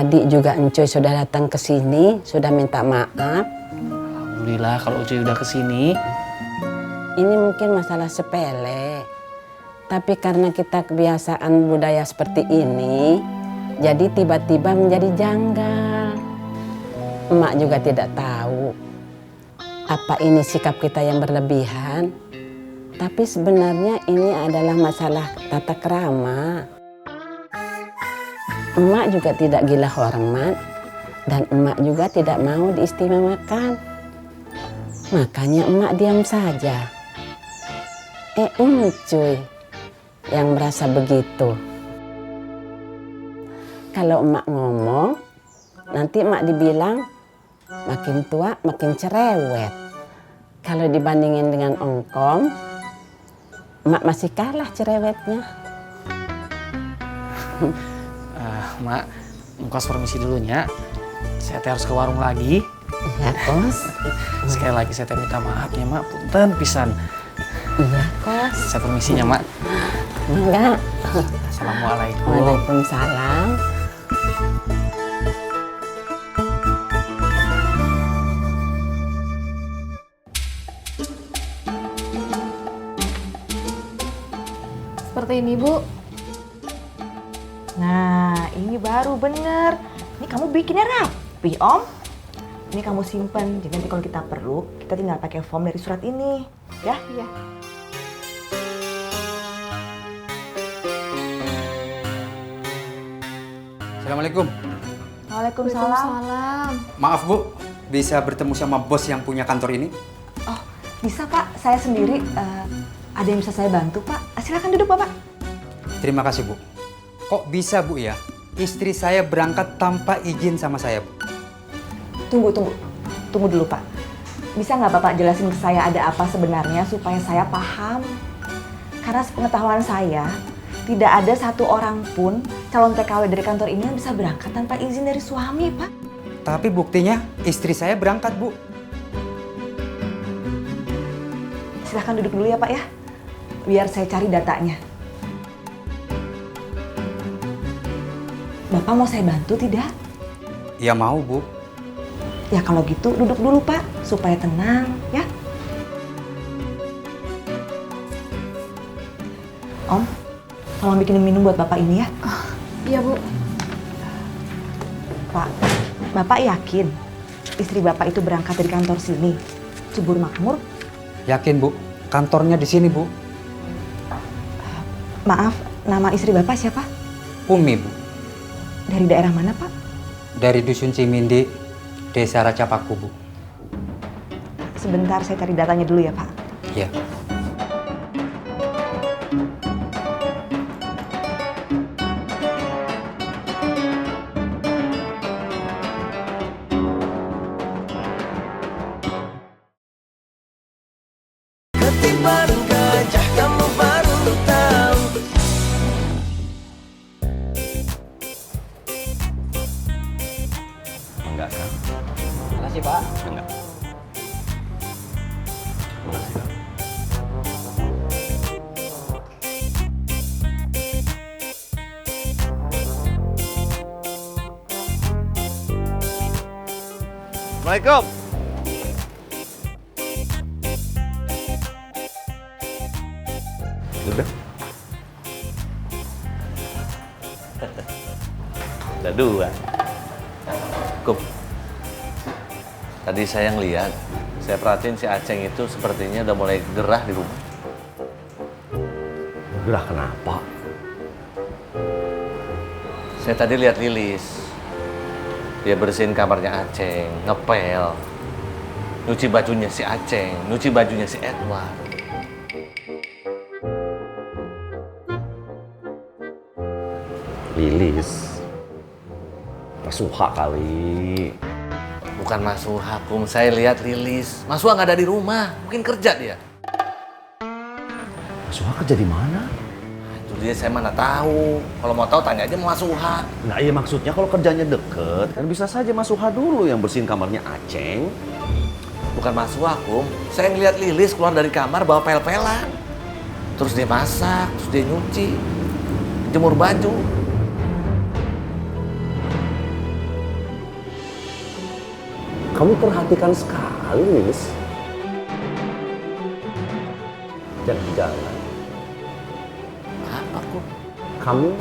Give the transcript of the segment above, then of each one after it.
Tadi juga Encuy sudah datang ke sini, sudah minta maaf. Alhamdulillah kalau Ucuy udah kesini. Ini mungkin masalah sepele, tapi karena kita kebiasaan budaya seperti ini, jadi tiba-tiba menjadi janggal. Emak juga tidak tahu apa ini sikap kita yang berlebihan, tapi sebenarnya ini adalah masalah tata krama. Emak juga tidak gila hormat dan emak juga tidak mau diistimewakan. Makanya emak diam saja. Cuy yang merasa begitu. Kalau emak ngomong, nanti emak dibilang makin tua makin cerewet. Kalau dibandingin dengan Engkom, emak masih kalah cerewetnya. Mak, Engkos permisi dulunya. Saya harus ke warung lagi. Iya, Kos. Sekali lagi saya minta maaf ya, Mak. Punten pisan. Iya, Kos. Saya permisinya, Mak. Enggak. Assalamualaikum. Waalaikumsalam. Seperti ini, Bu. Nah, ini baru bener. Ini kamu bikinnya rapi, Om. Ini kamu simpen. Jadi nanti kalau kita perlu, kita tinggal pakai form dari surat ini. Ya? Iya. Assalamualaikum. Waalaikumsalam. Maaf Bu, bisa bertemu sama bos yang punya kantor ini? Oh, bisa Pak. Saya sendiri. Ada yang bisa saya bantu, Pak? Silakan duduk, Bapak. Terima kasih Bu. Kok bisa Bu ya? Istri saya berangkat tanpa izin sama saya Bu. Tunggu dulu, Pak. Bisa nggak Bapak jelasin ke saya ada apa sebenarnya supaya saya paham? Karena sepengetahuan saya, tidak ada satu orang pun calon TKW dari kantor ini yang bisa berangkat tanpa izin dari suami, Pak. Tapi buktinya istri saya berangkat Bu. Silahkan duduk dulu ya Pak ya, biar saya cari datanya. Bapak mau saya bantu tidak? Ya mau Bu. Ya kalau gitu duduk dulu Pak, supaya tenang ya. Om, tolong bikinin minum buat Bapak ini ya. Iya, Bu. Pak, Bapak yakin istri Bapak itu berangkat dari kantor sini, Cibur Makmur? Yakin Bu, kantornya di sini Bu. Maaf, nama istri Bapak siapa? Umi Bu. Dari daerah mana Pak? Dari Dusun Cimindi, Desa Racapaku Bu. Sebentar saya cari datanya dulu ya Pak. Iya. Ketiban gajah kamu baru tahu. Enggak kan? Makasih Pak. Enggak. Makasih Kak. Assalamualaikum. Udah. Udah dua. Kum. Tadi saya ngeliat, saya perhatiin si Aceng itu sepertinya udah mulai gerah di rumah. Gerah kenapa? Saya tadi lihat Lilis. Dia bersihin kamarnya Aceng, ngepel. Nyuci bajunya si Aceng, nyuci bajunya si Edward. Lilis. Mas Suha kali. Bukan Mas Suha, Kum. Saya lihat Lilis. Mas Suha nggak ada di rumah, mungkin kerja dia. Mas Suha kerja di mana? Itu dia saya mana tahu. Kalau mau tahu tanya aja sama Mas Suha. Nah iya maksudnya kalau kerjanya deket, kan bisa saja Mas Suha dulu yang bersihin kamarnya Aceng. Bukan Mas Suha, Kum. Saya ngeliat Lilis keluar dari kamar bawa pel-pelan. Terus dia masak, terus dia nyuci, jemur baju. Kamu perhatikan sekali, Lilis. Jangan-jangan Apa kok? kamu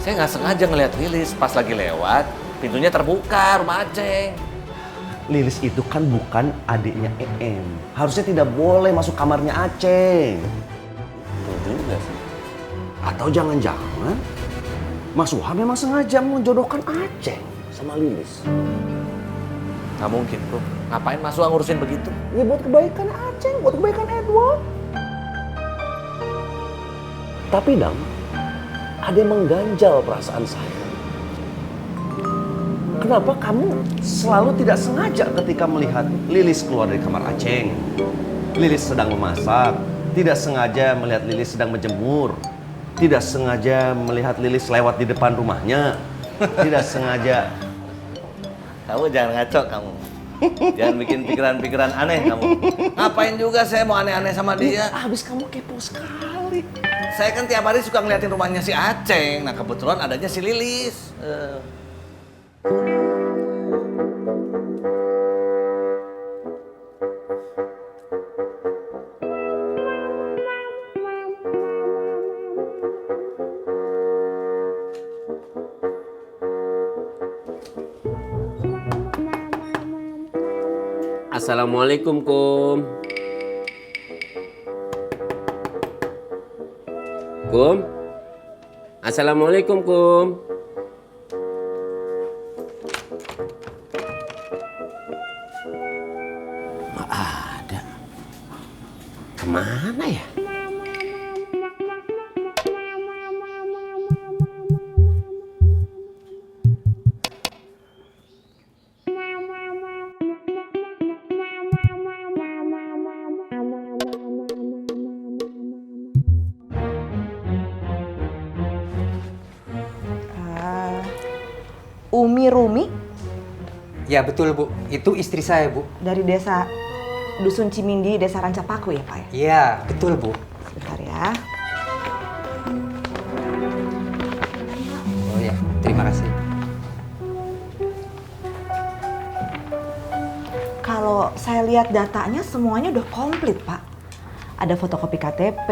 Saya nggak sengaja ngeliat Lilis pas lagi lewat, pintunya terbuka rumah Aceng. Lilis itu kan bukan adiknya Em. Harusnya tidak boleh masuk kamarnya Aceng. Betul juga sih. Atau jangan-jangan Mas Suha memang sengaja menjodohkan Aceng sama Lilis. Nggak mungkin, bro. Ngapain Mas Suha ngurusin begitu? Ya buat kebaikan Aceng, buat kebaikan Edward. Tapi Dam, ada yang mengganjal perasaan saya. Kenapa kamu selalu tidak sengaja ketika melihat Lilis keluar dari kamar Aceng? Lilis sedang memasak, tidak sengaja melihat Lilis sedang menjemur, tidak sengaja melihat Lilis lewat di depan rumahnya, tidak sengaja. Kamu jangan ngaco kamu. Jangan bikin pikiran-pikiran aneh kamu. Ngapain juga saya mau aneh-aneh sama dia? Habis kamu kepo sekali. Saya kan tiap hari suka ngeliatin rumahnya si Aceng. Nah kebetulan adanya si Lilis. Assalamualaikum, Kum. Kum? Assalamualaikum, Kum. Nggak ada. Kemana ya? Umi Rumi Ya betul Bu, itu istri saya Bu. dari desa Dusun Cimindi, desa Rancapaku ya Pak ya? Iya betul Bu. Sebentar ya. Oh ya, terima kasih. Kalau saya lihat datanya semuanya udah komplit Pak. Ada fotokopi KTP,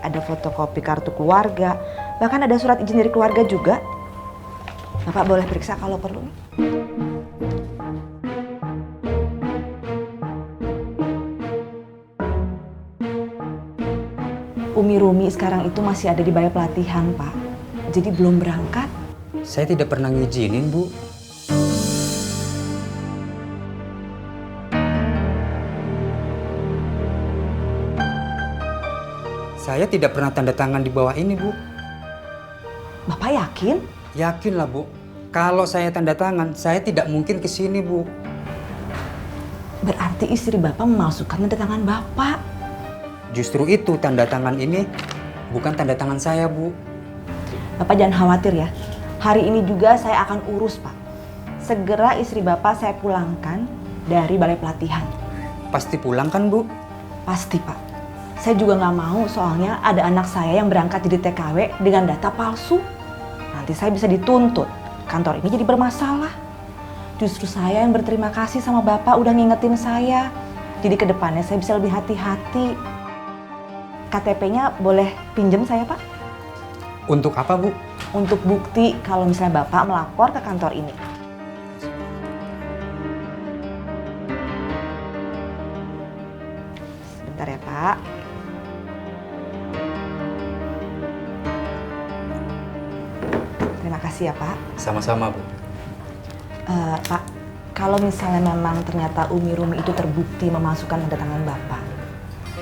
ada fotokopi kartu keluarga, bahkan ada surat izin dari keluarga juga. Bapak boleh periksa kalau perlu. Umi Rumi sekarang itu masih ada di balai pelatihan, Pak. Jadi belum berangkat. Saya tidak pernah ngizinin Bu. Saya tidak pernah tanda tangan di bawah ini Bu. Bapak yakin? Yakin lah Bu. Kalau saya tanda tangan, saya tidak mungkin ke sini Bu. Berarti istri Bapak memalsukan tanda tangan Bapak. Justru itu tanda tangan ini bukan tanda tangan saya Bu. Bapak jangan khawatir ya. Hari ini juga saya akan urus Pak. Segera istri Bapak saya pulangkan dari balai pelatihan. Pasti pulang kan Bu? Pasti Pak. Saya juga nggak mau soalnya ada anak saya yang berangkat jadi TKW dengan data palsu. Nanti saya bisa dituntut. Kantor ini jadi bermasalah. Justru saya yang berterima kasih sama Bapak udah ngingetin saya. Jadi ke depannya saya bisa lebih hati-hati. KTP-nya boleh pinjem saya Pak? Untuk apa Bu? Untuk bukti kalau misalnya Bapak melapor ke kantor ini. Sebentar ya Pak. Terima kasih ya Pak. Sama-sama Bu. Pak, kalau misalnya memang ternyata Umi Rumi itu terbukti memasukkan tanda tangan Bapak,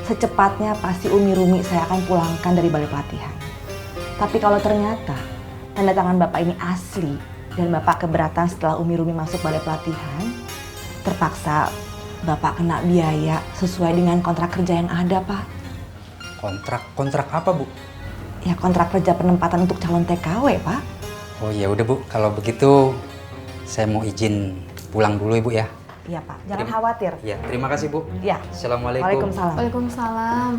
secepatnya pasti Umi Rumi saya akan pulangkan dari balai pelatihan. Tapi kalau ternyata tanda tangan Bapak ini asli dan Bapak keberatan setelah Umi Rumi masuk balai pelatihan, terpaksa Bapak kena biaya sesuai dengan kontrak kerja yang ada, Pak. Kontrak apa Bu? Ya kontrak kerja penempatan untuk calon TKW, Pak. Oh ya udah Bu, kalau begitu saya mau izin pulang dulu Ibu ya. Iya Pak, jangan khawatir. Ya, terima kasih Bu. Ya. Assalamualaikum. Waalaikumsalam. Waalaikumsalam.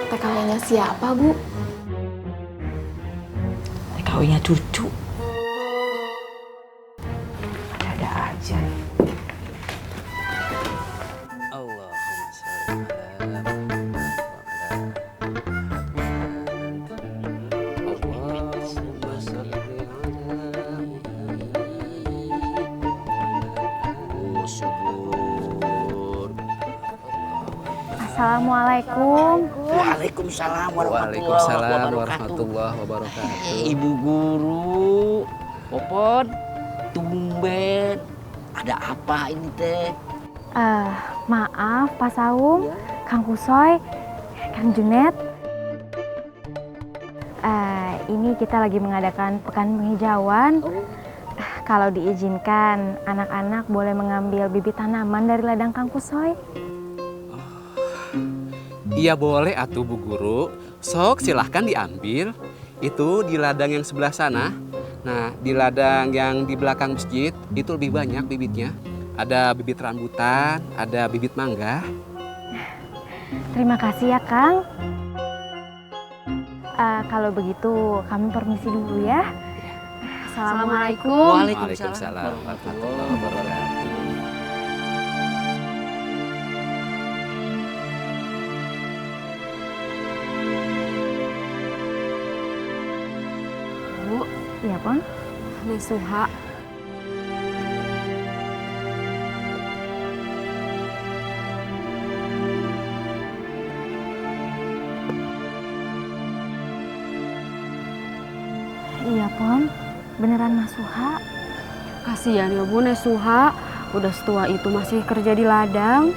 TKW-nya siapa, Bu? TKW-nya cucu. Ada aja. Assalamualaikum. Waalaikumsalam warahmatullahi wabarakatuh. Ibu guru, Popon, tumben. Ada apa ini teh? Maaf Pak Saung, Kang Kusoy, Kang Junet. Ini kita lagi mengadakan pekan penghijauan. Kalau diizinkan, anak-anak boleh mengambil bibit tanaman dari ladang Kang Kusoy. Iya boleh atuh Bu Guru. Sok silahkan diambil. Itu di ladang yang sebelah sana. Nah di ladang yang di belakang masjid itu lebih banyak bibitnya. Ada bibit rambutan, ada bibit mangga. Terima kasih ya Kang. Kalau begitu kami permisi dulu ya. Assalamualaikum. Waalaikumsalam warahmatullahi wabarakatuh. Bu, iya Pon? Nesuha. Iya Pon, beneran Mas Suha. Kasihan ya Bu, Nesuha. Udah setua itu masih kerja di ladang.